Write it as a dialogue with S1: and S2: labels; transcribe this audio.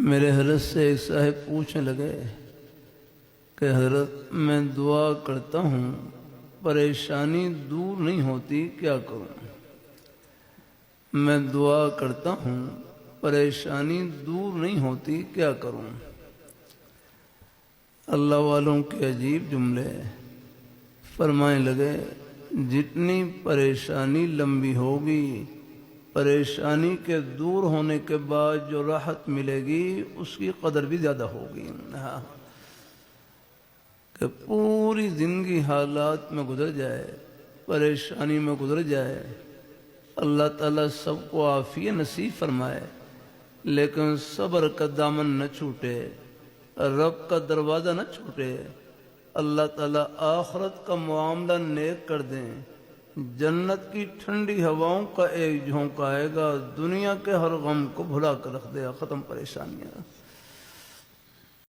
S1: میرے حضرت سے ایک صاحب پوچھنے لگے کہ حضرت میں دعا کرتا ہوں پریشانی دور نہیں ہوتی، کیا کروں؟ میں دعا کرتا ہوں پریشانی دور نہیں ہوتی، کیا کروں؟ اللہ والوں کے عجیب جملے فرمانے لگے، جتنی پریشانی لمبی ہوگی، پریشانی کے دور ہونے کے بعد جو راحت ملے گی اس کی قدر بھی زیادہ ہوگی۔ کہ پوری زندگی حالات میں گزر جائے، پریشانی میں گزر جائے، اللہ تعالیٰ سب کو عافیت نصیب فرمائے، لیکن صبر کا دامن نہ چھوٹے، رب کا دروازہ نہ چھوٹے، اللہ تعالیٰ آخرت کا معاملہ نیک کر دیں، جنت کی ٹھنڈی ہواؤں کا ایک جھونکا آئے گا، دنیا کے ہر غم کو بھلا کر رکھ دے گا، ختم پریشانیاں۔